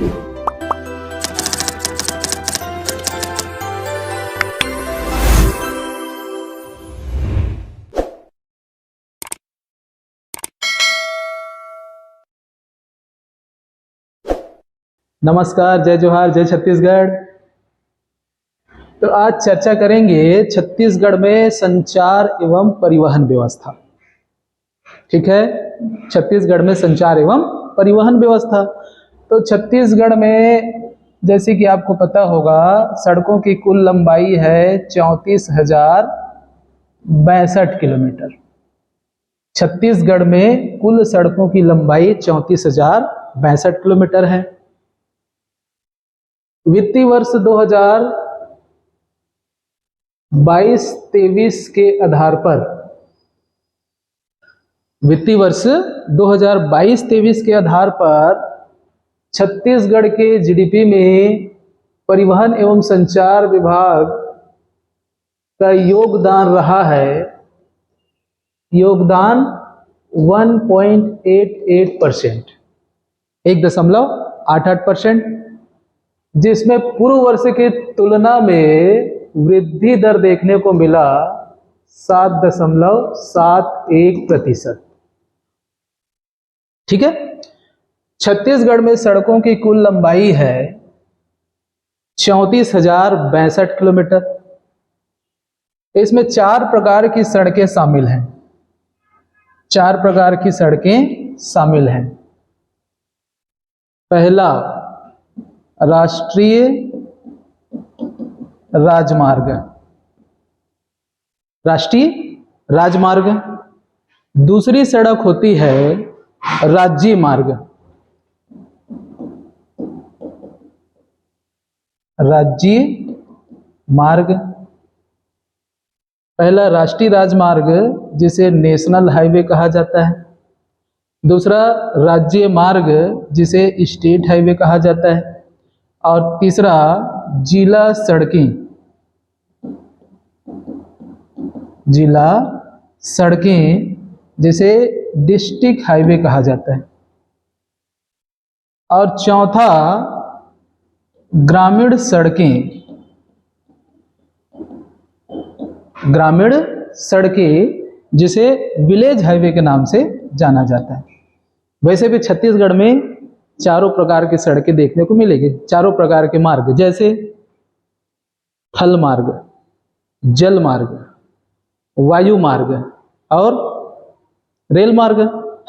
नमस्कार, जय जोहार, जय छत्तीसगढ़। तो आज चर्चा करेंगे छत्तीसगढ़ में संचार एवं परिवहन व्यवस्था। ठीक है, छत्तीसगढ़ में संचार एवं परिवहन व्यवस्था। तो छत्तीसगढ़ में जैसे कि आपको पता होगा, सड़कों की कुल लंबाई है 34,062 किलोमीटर। छत्तीसगढ़ में कुल सड़कों की लंबाई 34,062 किलोमीटर है। वित्तीय वर्ष 2022-23 के आधार पर, वित्तीय वर्ष 2022-23 के आधार पर छत्तीसगढ़ के जीडीपी में परिवहन एवं संचार विभाग का योगदान रहा है, योगदान 1.88%, 1.88%, जिसमें पूर्व वर्ष की तुलना में वृद्धि दर देखने को मिला 7.71%। ठीक है, छत्तीसगढ़ में सड़कों की कुल लंबाई है 34,062 किलोमीटर। इसमें 4 प्रकार की सड़कें शामिल हैं। 4 प्रकार की सड़कें शामिल हैं। पहला, राष्ट्रीय राजमार्ग, राष्ट्रीय राजमार्ग। दूसरी सड़क होती है राज्य मार्ग, राज्य मार्ग। पहला राष्ट्रीय राजमार्ग, जिसे नेशनल हाईवे कहा जाता है। दूसरा राज्य मार्ग, जिसे स्टेट हाईवे कहा जाता है। और तीसरा जिला सड़कें, जिला सड़कें, जिसे डिस्ट्रिक्ट हाईवे कहा जाता है। और चौथा ग्रामीण सड़कें, ग्रामीण सड़कें, जिसे विलेज हाईवे के नाम से जाना जाता है। वैसे भी छत्तीसगढ़ में चारों प्रकार की सड़कें देखने को मिलेगी, चारों प्रकार के मार्ग, जैसे थल मार्ग, जल मार्ग, वायु मार्ग और रेल मार्ग,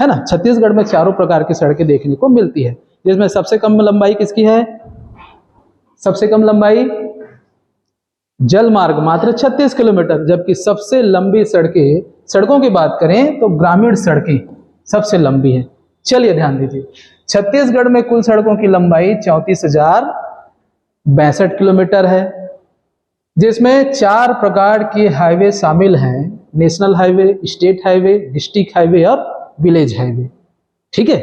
है ना। छत्तीसगढ़ में चारों प्रकार की सड़कें देखने को मिलती है, जिसमें सबसे कम लंबाई किसकी है? सबसे कम लंबाई जल मार्ग, मात्र 36 किलोमीटर। जबकि सबसे लंबी सड़कों की बात करें तो ग्रामीण सड़कें सबसे लंबी है। चलिए ध्यान दीजिए, छत्तीसगढ़ में कुल सड़कों की लंबाई 34,062 किलोमीटर है, जिसमें 4 प्रकार के हाईवे शामिल हैं: national highway, state highway, district highway और विलेज हाईवे। ठीक है,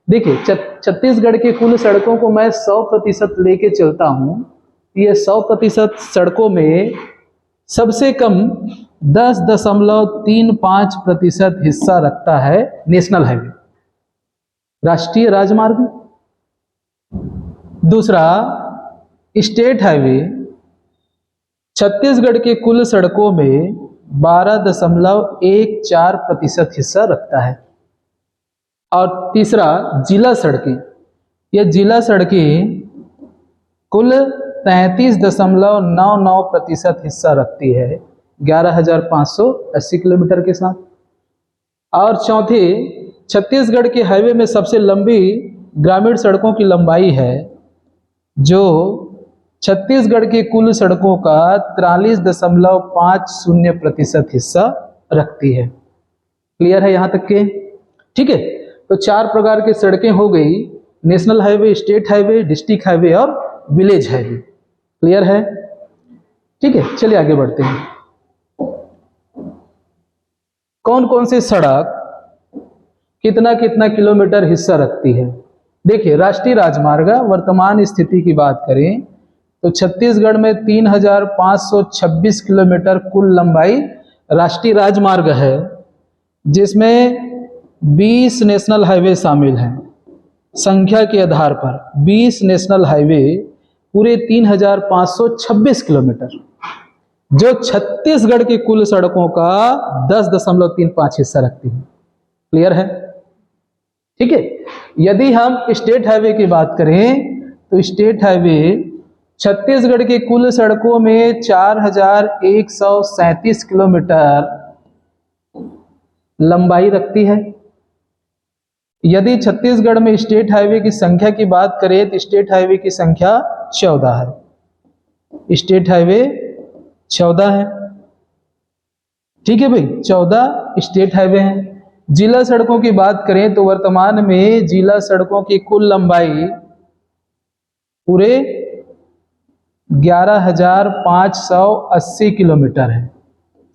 देखिए छत्तीसगढ़ की कुल सड़कों को मैं 100% लेके चलता हूं। ये 100% सड़कों में सबसे कम 10.35% हिस्सा रखता है नेशनल हाईवे, राष्ट्रीय राजमार्ग। दूसरा स्टेट हाईवे, छत्तीसगढ़ के कुल सड़कों में 12.14% हिस्सा रखता है। और तीसरा जिला सड़कें, ये जिला सड़कें कुल 33.99% हिस्सा रखती है, 11,580 किलोमीटर के साथ। और चौथी, छत्तीसगढ़ के हाईवे में सबसे लंबी ग्रामीण सड़कों की लंबाई है, जो छत्तीसगढ़ की कुल सड़कों का 43.50% हिस्सा रखती है। क्लियर है यहाँ तक के? ठीक है, तो 4 प्रकार की सड़कें हो गई: national highway, state highway, district highway और विलेज हाईवे। क्लियर है? ठीक है, चलिए आगे बढ़ते हैं। कौन कौन सी सड़क कितना कितना किलोमीटर हिस्सा रखती है? देखिए, राष्ट्रीय राजमार्ग वर्तमान स्थिति की बात करें तो छत्तीसगढ़ में 3,526 किलोमीटर कुल लंबाई राष्ट्रीय राजमार्ग है, जिसमें 20 नेशनल हाईवे शामिल हैं संख्या के आधार पर 20 नेशनल हाईवे पूरे 3526 किलोमीटर, जो छत्तीसगढ़ की कुल सड़कों का 10.35 हिस्सा रखती है। क्लियर है? ठीक है। यदि हम स्टेट हाईवे की बात करें तो स्टेट हाईवे छत्तीसगढ़ की कुल सड़कों में 4137 किलोमीटर लंबाई रखती है। यदि छत्तीसगढ़ में स्टेट हाईवे की संख्या की बात करें तो स्टेट हाईवे की संख्या 14 है। स्टेट हाईवे 14 है। ठीक है भाई, 14 स्टेट हाईवे हैं। जिला सड़कों की बात करें तो वर्तमान में जिला सड़कों की कुल लंबाई पूरे 11,580 किलोमीटर है।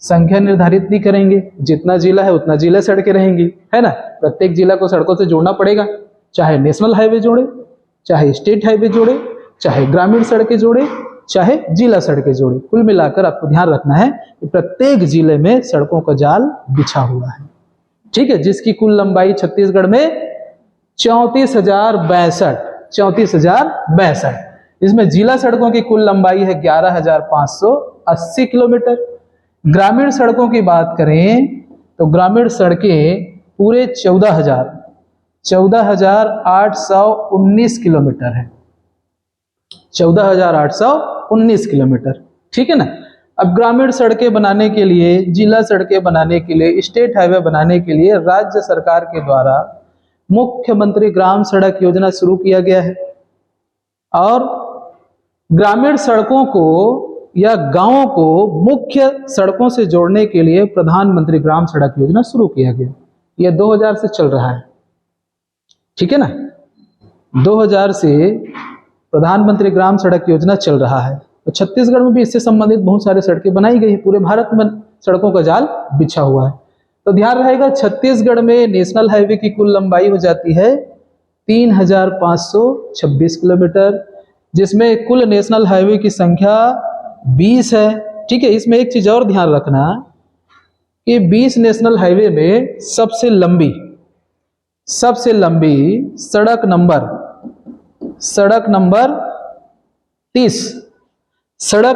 संख्या निर्धारित नहीं करेंगे, जितना जिला है उतना जिला सड़कें रहेंगी, है ना। प्रत्येक जिला को सड़कों से जोड़ना पड़ेगा, चाहे नेशनल हाईवे जोड़े, चाहे स्टेट हाईवे जोड़े, चाहे ग्रामीण सड़कें जोड़े, चाहे जिला सड़कें जोड़े। कुल मिलाकर आपको ध्यान रखना है कि प्रत्येक जिले में सड़कों का जाल बिछा हुआ है। ठीक है, जिसकी कुल लंबाई छत्तीसगढ़ में 34,062। इसमें जिला सड़कों की कुल लंबाई है 11,580 किलोमीटर। ग्रामीण सड़कों की बात करें तो ग्रामीण सड़कें पूरे 14,819 किलोमीटर है। 14,819 किलोमीटर। ठीक है ना। अब ग्रामीण सड़कें बनाने के लिए, जिला सड़कें बनाने के लिए, स्टेट हाईवे बनाने के लिए राज्य सरकार के द्वारा मुख्यमंत्री ग्राम सड़क योजना शुरू किया गया है। और ग्रामीण सड़कों को या गांवों को मुख्य सड़कों से जोड़ने के लिए प्रधानमंत्री ग्राम सड़क योजना शुरू किया गया। यह 2000 से चल रहा है। ठीक है ना। 2000 से प्रधानमंत्री ग्राम सड़क योजना चल रहा है। तो छत्तीसगढ़ में भी इससे संबंधित बहुत सारी सड़कें बनाई गई। पूरे भारत में सड़कों का जाल बिछा हुआ है। तो ध्यान रहेगा, छत्तीसगढ़ में नेशनल हाईवे की कुल लंबाई हो जाती है 3,526 किलोमीटर, जिसमें कुल नेशनल हाईवे की संख्या 20 है। ठीक है। इसमें एक चीज और ध्यान रखना कि 20 नेशनल हाईवे में सबसे लंबी सड़क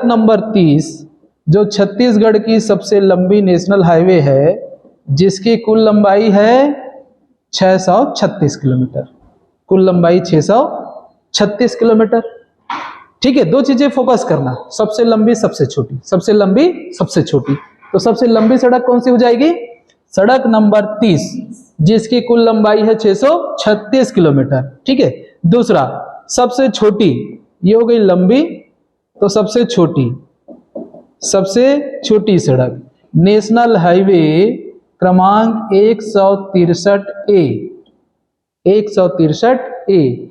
नंबर 30 जो छत्तीसगढ़ की सबसे लंबी नेशनल हाईवे है, जिसकी कुल लंबाई है 636 किलोमीटर। कुल लंबाई 636 किलोमीटर। ठीक है। दो चीजें फोकस करना, सबसे लंबी सबसे छोटी, सबसे लंबी सबसे छोटी। तो सबसे लंबी सड़क कौन सी हो जाएगी? सड़क नंबर 30, जिसकी कुल लंबाई है 636 किलोमीटर। ठीक है। दूसरा, सबसे छोटी, ये हो गई लंबी, तो सबसे छोटी सड़क नेशनल हाईवे क्रमांक 163A,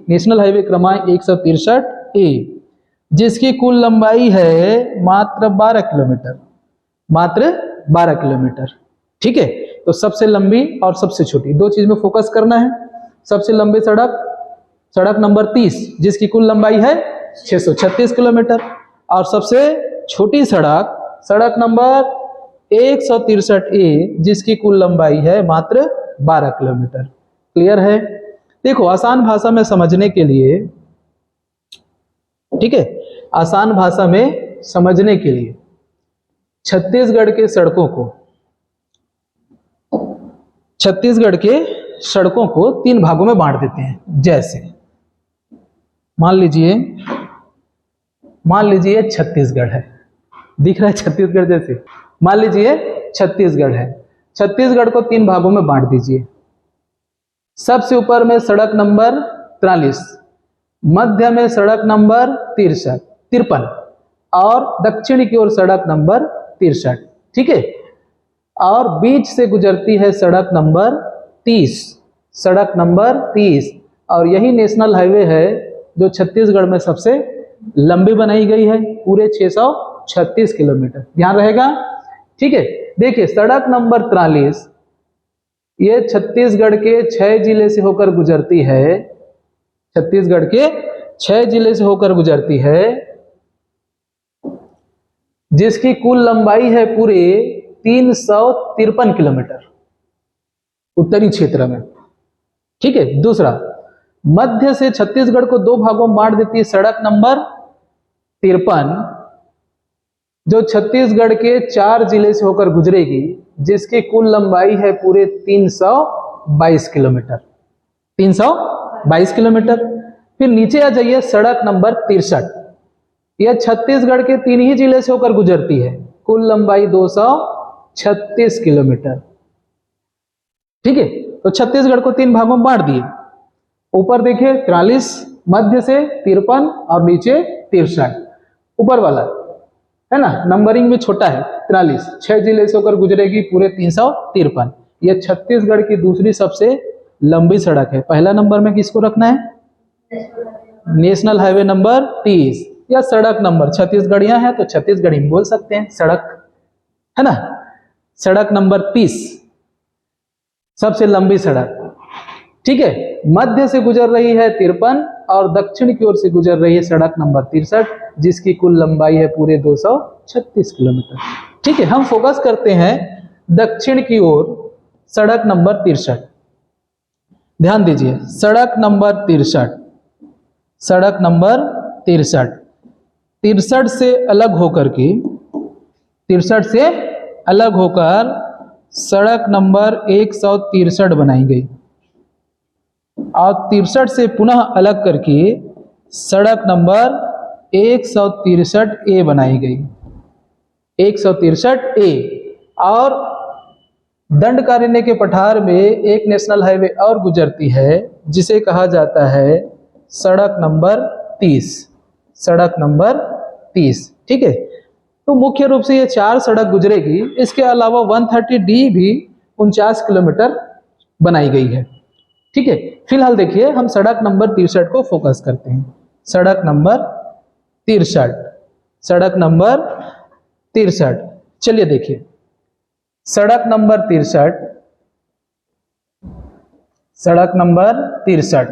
नेशनल हाईवे क्रमांक 163A, जिसकी कुल लंबाई है मात्र 12 किलोमीटर। ठीक है। तो सबसे लंबी और सबसे छोटी, दो चीज में फोकस करना है। सबसे लंबी सड़क नंबर 30, जिसकी कुल लंबाई है 636 किलोमीटर, और सबसे छोटी सड़क नंबर 163A, जिसकी कुल लंबाई है मात्र 12 किलोमीटर। क्लियर है? देखो, आसान भाषा में समझने के लिए, ठीक है, आसान भाषा में समझने के लिए छत्तीसगढ़ के सड़कों को 3 भागों में बांट देते हैं। जैसे मान लीजिए छत्तीसगढ़ है, दिख रहा है छत्तीसगढ़ जैसे। मान लीजिए छत्तीसगढ़ है, छत्तीसगढ़ को 3 भागों में बांट दीजिए। सबसे ऊपर में सड़क नंबर 43, मध्य में सड़क नंबर 53 और दक्षिण की ओर सड़क नंबर 63। ठीक है। और बीच से गुजरती है सड़क नंबर 30, और यही नेशनल हाईवे है जो छत्तीसगढ़ में सबसे लंबी बनाई गई है, पूरे 636 किलोमीटर। ध्यान रहेगा। ठीक है। देखिए, सड़क नंबर 43 ये छत्तीसगढ़ के 6 जिले से होकर गुजरती है। छत्तीसगढ़ के 6 जिले से होकर गुजरती है, जिसकी कुल लंबाई है पूरे 353 किलोमीटर उत्तरी क्षेत्र में। ठीक है। दूसरा, मध्य से छत्तीसगढ़ को दो भागों में बांट देती है सड़क नंबर 53, जो छत्तीसगढ़ के 4 जिले से होकर गुजरेगी, जिसकी कुल लंबाई है पूरे 322 किलोमीटर। 322 किलोमीटर। फिर नीचे आ जाइए सड़क नंबर 63, यह छत्तीसगढ़ के 3 ही जिले से होकर गुजरती है, कुल लंबाई 236 किलोमीटर। ठीक है, तो छत्तीसगढ़ को 3 भागों में बांट दिए। ऊपर देखिए 43, मध्य से 53 और नीचे 63। ऊपर वाला है ना, नंबरिंग में छोटा है 43, 6 जिले से होकर गुजरेगी, पूरे 353। यह छत्तीसगढ़ की दूसरी सबसे लंबी सड़क है। पहला नंबर में किसको रखना है? नेशनल हाईवे नंबर 30 या सड़क नंबर, छत्तीसगढ़िया है तो छत्तीसगढ़ी में बोल सकते हैं, सड़क है ना। सड़क नंबर 30 सबसे लंबी सड़क। ठीक है, मध्य से गुजर रही है 53 और दक्षिण की ओर से गुजर रही है सड़क नंबर 63, जिसकी कुल लंबाई है पूरे 236 किलोमीटर। ठीक है, हम फोकस करते हैं दक्षिण की ओर सड़क नंबर 63। ध्यान दीजिए, सड़क नंबर 63, सड़क नंबर 63, 63 से अलग होकर के, 63 से अलग होकर सड़क नंबर 163 बनाई गई और 63 से पुनः अलग करके सड़क नंबर 163 ए बनाई गई, 163 ए। और दंडकारण्य के पठार में एक नेशनल हाईवे और गुजरती है, जिसे कहा जाता है सड़क नंबर 30, सड़क नंबर 30। ठीक है, तो मुख्य रूप से ये 4 सड़क गुजरेगी। इसके अलावा 130D भी 49 किलोमीटर बनाई गई है। ठीक है, फिलहाल देखिए हम सड़क नंबर 63 को फोकस करते हैं। सड़क नंबर 63, सड़क नंबर 63। चलिए देखिए, सड़क नंबर 63, सड़क नंबर 63,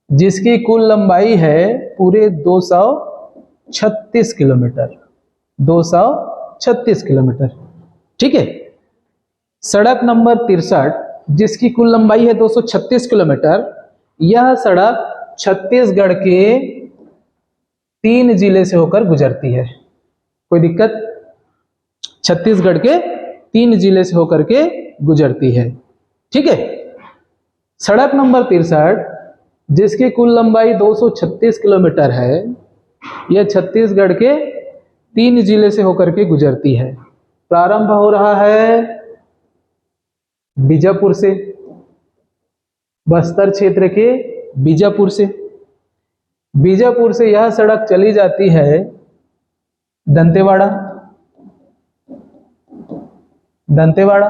जिसकी कुल लंबाई है पूरे 236 किलोमीटर, 236 किलोमीटर। ठीक है, सड़क नंबर 63 जिसकी कुल लंबाई है 236 किलोमीटर, यह सड़क छत्तीसगढ़ के 3 जिले से होकर गुजरती है। कोई दिक्कत? छत्तीसगढ़ के 3 जिले से होकर के गुजरती है। ठीक है, सड़क नंबर 63 जिसकी कुल लंबाई 236 किलोमीटर है, यह छत्तीसगढ़ के 3 जिले से होकर के गुजरती है। प्रारंभ हो रहा है बीजापुर से, बस्तर क्षेत्र के बीजापुर से। बीजापुर से यह सड़क चली जाती है दंतेवाड़ा, दंतेवाड़ा।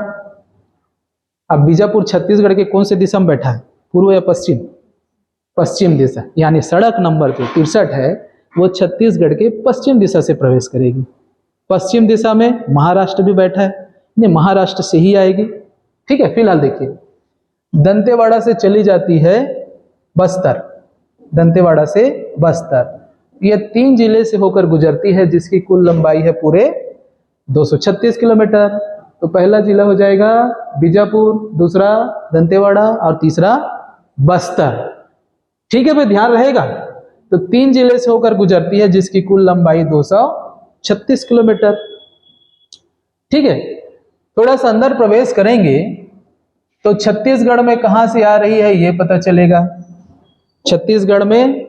अब बीजापुर छत्तीसगढ़ के कौन से दिशा में बैठा है, पूर्व या पश्चिम? पश्चिम दिशा, यानी सड़क नंबर जो 63 है वो छत्तीसगढ़ के पश्चिम दिशा से प्रवेश करेगी। पश्चिम दिशा में महाराष्ट्र भी बैठा है, नहीं महाराष्ट्र से ही आएगी। ठीक है, फिलहाल देखिए दंतेवाड़ा से चली जाती है बस्तर, दंतेवाड़ा से बस्तर। यह 3 जिले से होकर गुजरती है, जिसकी कुल लंबाई है पूरे 236 किलोमीटर। तो पहला जिला हो जाएगा बीजापुर, दूसरा दंतेवाड़ा और तीसरा बस्तर। ठीक है भाई, ध्यान रहेगा। तो 3 जिले से होकर गुजरती है, जिसकी कुल लंबाई 236 किलोमीटर। ठीक है, थोड़ा सा अंदर प्रवेश करेंगे तो छत्तीसगढ़ में कहां से आ रही है ये पता चलेगा। छत्तीसगढ़ में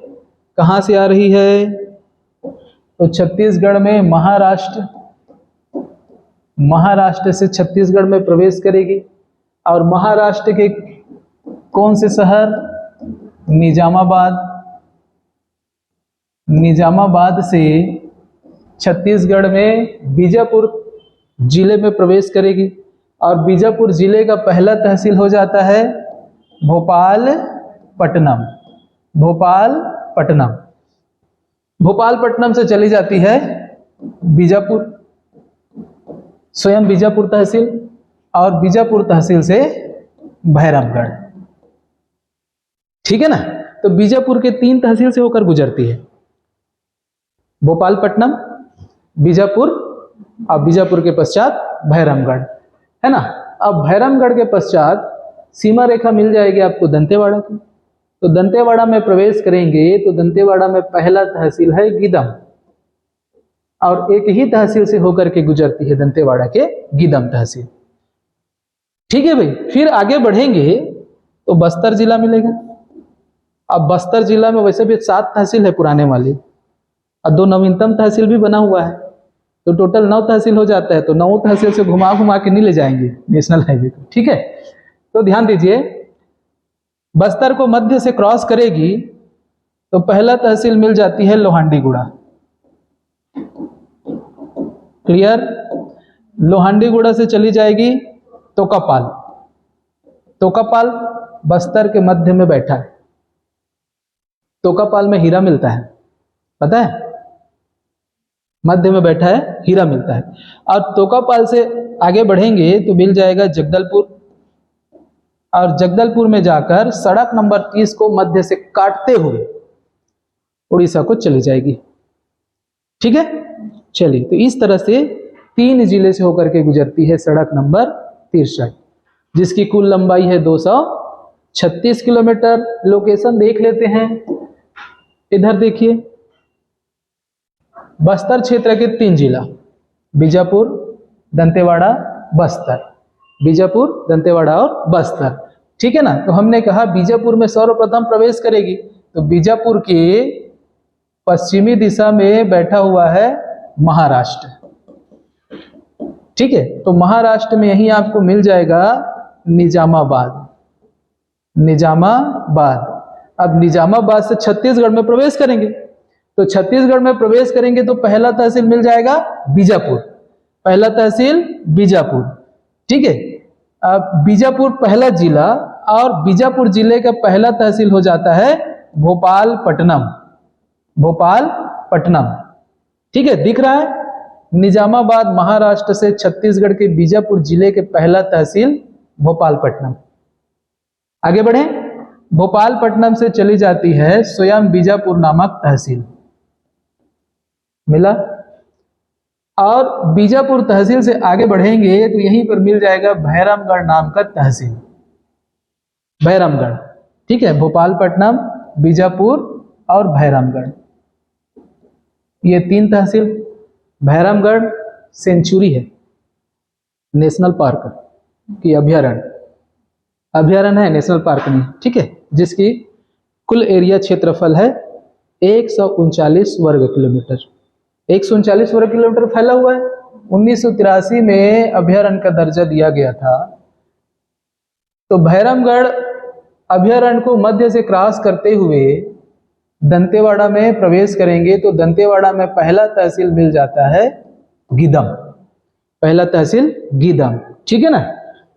कहां से आ रही है? तो छत्तीसगढ़ में महाराष्ट्र, महाराष्ट्र से छत्तीसगढ़ में प्रवेश करेगी। और महाराष्ट्र के कौन से शहर? निजामाबाद, निजामाबाद से छत्तीसगढ़ में बीजापुर जिले में प्रवेश करेगी। और बीजापुर जिले का पहला तहसील हो जाता है भोपालपट्टनम, भोपालपट्टनम। भोपालपट्टनम से चली जाती है बीजापुर, स्वयं बीजापुर तहसील, और बीजापुर तहसील से भैरमगढ़। ठीक है ना, तो बीजापुर के 3 तहसील से होकर गुजरती है, भोपालपट्टनम, बीजापुर और बीजापुर के पश्चात भैरमगढ़, है ना। अब भैरमगढ़ के पश्चात सीमा रेखा मिल जाएगी आपको दंतेवाड़ा की। तो दंतेवाड़ा में प्रवेश करेंगे तो दंतेवाड़ा में पहला तहसील है गीदम, और एक ही तहसील से होकर के गुजरती है दंतेवाड़ा के गीदम तहसील। ठीक है भाई, फिर आगे बढ़ेंगे तो बस्तर जिला मिलेगा। अब बस्तर जिला में वैसे भी 7 तहसील है पुराने वाली, और 2 नवीनतम तहसील भी बना हुआ है, तो टोटल 9 तहसील हो जाता है। तो 9 तहसील से घुमा घुमा के नहीं ले जाएंगे नेशनल हाईवे को। ठीक है, तो ध्यान दीजिए, बस्तर को मध्य से क्रॉस करेगी तो पहला तहसील मिल जाती है लोहांडीगुड़ा। क्लियर? लोहांडीगुड़ा से चली जाएगी तोकापाल। तोकापाल बस्तर के मध्य में बैठा है। तोकापाल में हीरा मिलता है, पता है? मध्य में बैठा है, हीरा मिलता है। और तोकापाल से आगे बढ़ेंगे तो मिल जाएगा जगदलपुर, और जगदलपुर में जाकर सड़क नंबर 30 को मध्य से काटते हुए उड़ीसा को चली जाएगी। ठीक है, चलिए, तो इस तरह से 3 जिले से होकर के गुजरती है सड़क नंबर 63, जिसकी कुल लंबाई है 236 किलोमीटर। लोकेशन देख लेते हैं, इधर देखिए, बस्तर क्षेत्र के 3 जिला, बीजापुर, दंतेवाड़ा, बस्तर। बीजापुर, दंतेवाड़ा और बस्तर। ठीक है ना? तो हमने कहा बीजापुर में सर्वप्रथम प्रवेश करेगी, तो बीजापुर के पश्चिमी दिशा में बैठा हुआ है महाराष्ट्र। ठीक है, तो महाराष्ट्र में यही आपको मिल जाएगा निजामाबाद। निजामाबाद। अब निजामाबाद से छत्तीसगढ़ में प्रवेश करेंगे, तो छत्तीसगढ़ में प्रवेश करेंगे तो पहला तहसील मिल जाएगा बीजापुर। पहला तहसील बीजापुर। ठीक है, अब बीजापुर पहला जिला, और बीजापुर जिले का पहला तहसील हो जाता है भोपालपट्टनम। भोपालपट्टनम। ठीक है, दिख रहा है? निजामाबाद महाराष्ट्र से छत्तीसगढ़ के बीजापुर जिले के पहला तहसील भोपालपट्टनम। आगे बढ़े, भोपालपट्टनम से चली जाती है स्वयं बीजापुर नामक तहसील। मिला? और बीजापुर तहसील से आगे बढ़ेंगे तो यहीं पर मिल जाएगा भैरमगढ़ नाम का तहसील। भैरमगढ़। ठीक है, भोपालपट्टनम, बीजापुर और भैरमगढ़, ये 3 तहसील। भैरमगढ़ सेंचुरी है, नेशनल पार्क की अभ्यारण्य। अभ्यारण्य है, नेशनल पार्क नहीं। ठीक है, जिसकी कुल एरिया क्षेत्रफल है 139 वर्ग किलोमीटर। 139 वर्ग किलोमीटर फैला हुआ है। 1983 में अभ्यारण्य का दर्जा दिया गया था। तो भैरमगढ़ अभ्यारण्य को मध्य से क्रॉस करते हुए दंतेवाड़ा में प्रवेश करेंगे तो दंतेवाड़ा में पहला तहसील मिल जाता है गीदम। पहला तहसील गीदम। ठीक है ना?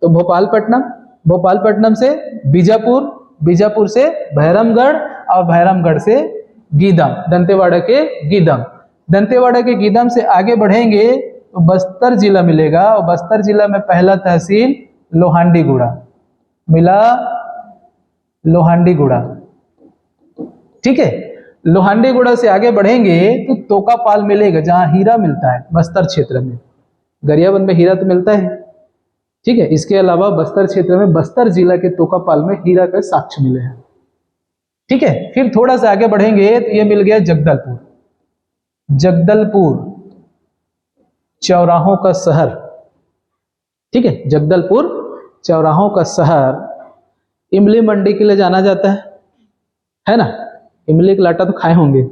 तो भोपालपट्टनम, भोपालपट्टनम से बीजापुर, बीजापुर से भैरमगढ़, और भैरमगढ़ से गीदम, दंतेवाड़ा के गीदम। दंतेवाड़ा के गीदम से आगे बढ़ेंगे तो बस्तर जिला मिलेगा, और बस्तर जिला में पहला तहसील लोहांडीगुड़ा मिला। लोहांडीगुड़ा। ठीक है, लोहांडीगुड़ा से आगे बढ़ेंगे तो तोकापाल मिलेगा, जहां हीरा मिलता है बस्तर क्षेत्र में। गरियाबंद में हीरा तो मिलता है। ठीक है, इसके अलावा बस्तर क्षेत्र में, बस्तर जिला के तोकापाल में हीरा के साक्ष्य मिले हैं। ठीक है, फिर थोड़ा सा आगे बढ़ेंगे तो ये मिल गया जगदलपुर। जगदलपुर चौराहों का शहर। ठीक है, जगदलपुर चौराहों का शहर। इमली मंडी के लिए जाना जाता है ना? इमली का लाटा तो खाए होंगे,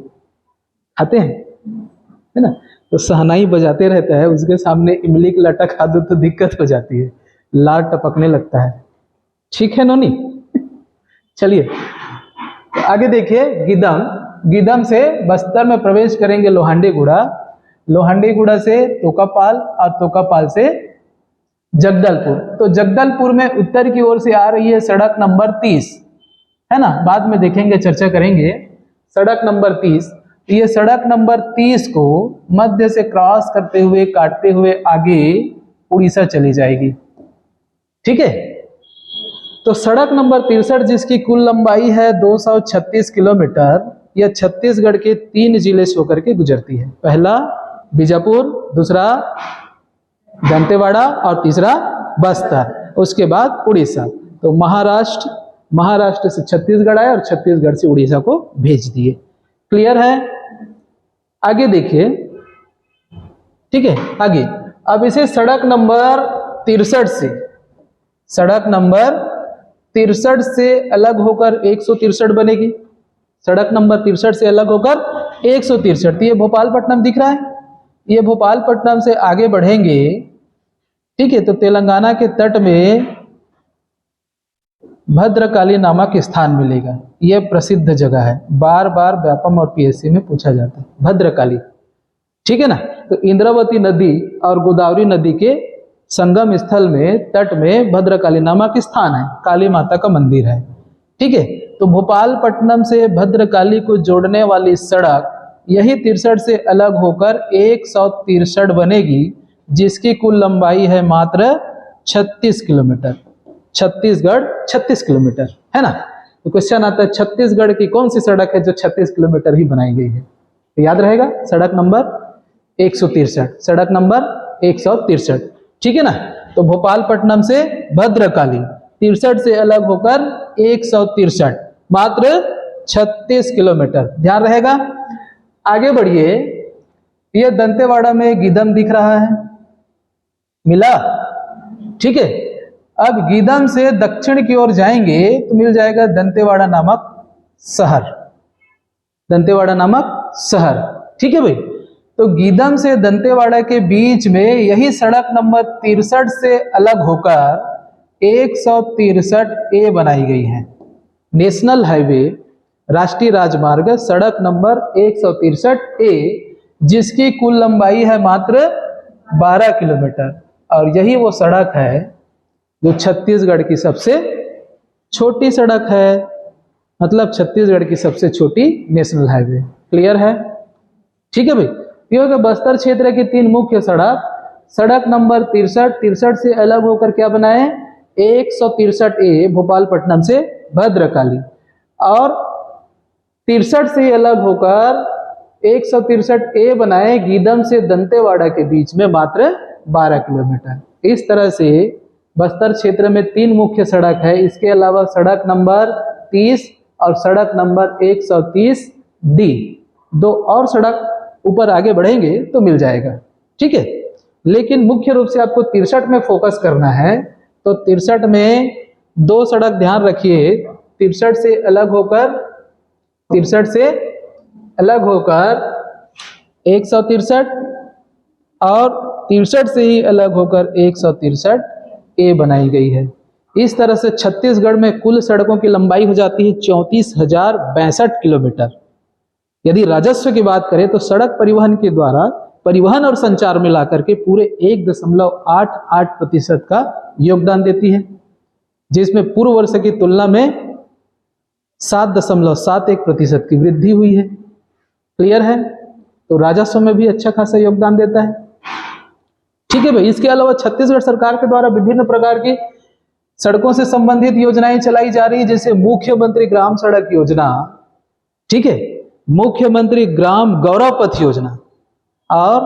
खाते हैं, है ना? तो शहनाई बजाते रहता है, उसके सामने इमली का लाटा खा दो तो दिक्कत हो जाती है, लार टपकने लगता है। ठीक है नोनी? चलिए तो आगे देखिए, गीदम। गीदम से बस्तर में प्रवेश करेंगे लोहांडीगुड़ा, लोहांडीगुड़ा से तोकापाल, और तोकापाल से जगदलपुर। तो जगदलपुर में उत्तर की ओर से आ रही है सड़क नंबर 30, है ना? बाद में देखेंगे, चर्चा करेंगे। सड़क नंबर 30, ये सड़क नंबर 30 को मध्य से क्रॉस करते हुए, काटते हुए आगे उड़ीसा चली जाएगी। ठीक है, तो सड़क नंबर 63 जिसकी कुल लंबाई है 236 किलोमीटर, यह छत्तीसगढ़ के 3 जिले से होकर के गुजरती है। पहला बीजापुर, दूसरा दंतेवाड़ा और तीसरा बस्तर, उसके बाद उड़ीसा। तो महाराष्ट्र, महाराष्ट्र से छत्तीसगढ़ आए और छत्तीसगढ़ से उड़ीसा को भेज दिए। क्लियर है? आगे देखिए, ठीक है। आगे अब इसे सड़क नंबर 63 से, सड़क नंबर 63 से अलग होकर 163 बनेगी। सड़क नंबर 63 से अलग होकर 163, तो ये भोपालपट्टनम दिख रहा है। ये भोपालपट्टनम से आगे बढ़ेंगे, ठीक है, तो तेलंगाना के तट में भद्रकाली नामक स्थान मिलेगा। यह प्रसिद्ध जगह है, बार बार व्यापम और पीएससी में पूछा जाता है। भद्रकाली, ठीक है ना। तो इंद्रावती नदी और गोदावरी नदी के संगम स्थल में, तट में भद्रकाली नामक स्थान है, काली माता का मंदिर है, ठीक है। तो भोपालपट्टनम से भद्रकाली को जोड़ने वाली सड़क यही 63 से अलग होकर 163 बनेगी, जिसकी कुल लंबाई है मात्र 36 किलोमीटर। छत्तीसगढ़ 36 किलोमीटर है ना। तो क्वेश्चन आता है छत्तीसगढ़ की कौन सी सड़क है जो 36 किलोमीटर ही बनाई गई है? तो याद रहेगा सड़क नंबर 163, सड़क नंबर 163, ठीक है ना। तो भोपालपट्टनम से भद्रकाली 63 से अलग होकर 163, मात्र 36 किलोमीटर, ध्यान रहेगा। आगे बढ़िए, यह दंतेवाड़ा में गीदम दिख रहा है, मिला, ठीक है। अब गीदम से दक्षिण की ओर जाएंगे तो मिल जाएगा दंतेवाड़ा नामक शहर, दंतेवाड़ा नामक शहर, ठीक है भाई। तो गीदम से दंतेवाड़ा के बीच में यही सड़क नंबर 63 से अलग होकर 163 ए बनाई गई है। नेशनल हाईवे, राष्ट्रीय राजमार्ग, सड़क नंबर 163 ए, जिसकी कुल लंबाई है मात्र 12 किलोमीटर, और यही वो सड़क है जो छत्तीसगढ़ की सबसे छोटी सड़क है, मतलब छत्तीसगढ़ की सबसे छोटी नेशनल हाईवे। क्लियर है? ठीक है भाई। ये हो गया बस्तर क्षेत्र की 3 मुख्य सड़क। सड़क नंबर 63 से अलग होकर क्या बनाए? 163 ए भोपालपट्टनम से भद्रकाली, और 63 से अलग होकर 163 ए बनाए गीदम से दंतेवाड़ा के बीच में, मात्र 12 किलोमीटर। इस तरह से बस्तर क्षेत्र में 3 मुख्य सड़क है। इसके अलावा सड़क नंबर 30 और सड़क नंबर 130 डी, 2 और सड़क ऊपर आगे बढ़ेंगे तो मिल जाएगा, ठीक है। लेकिन मुख्य रूप से आपको 63 में फोकस करना है, तो 63 में 2 सड़क ध्यान रखिए। 63 से अलग होकर 163 और 63 से ही अलग होकर 163 ए बनाई गई है। इस तरह से छत्तीसगढ़ में कुल सड़कों की लंबाई हो जाती है 34,062 किलोमीटर। यदि राजस्व की बात करें तो सड़क परिवहन के द्वारा परिवहन और संचार में लाकर के पूरे 1.88% का योगदान देती है, जिसमें पूर्व वर्ष की तुलना में 7.71% की वृद्धि हुई है। क्लियर है? तो राजस्व में भी अच्छा खासा योगदान देता है, ठीक है भाई। इसके अलावा छत्तीसगढ़ सरकार के द्वारा विभिन्न प्रकार की सड़कों से संबंधित योजनाएं चलाई जा रही है, जैसे मुख्यमंत्री ग्राम सड़क योजना, ठीक है, मुख्यमंत्री ग्राम गौरव पथ योजना और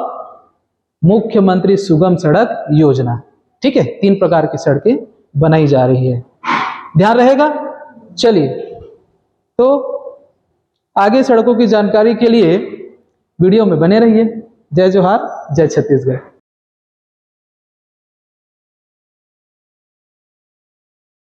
मुख्यमंत्री सुगम सड़क योजना, ठीक है। 3 प्रकार की सड़कें बनाई जा रही है, ध्यान रहेगा। चलिए, तो आगे सड़कों की जानकारी के लिए वीडियो में बने रहिए। जय जोहार, जय छत्तीसगढ़।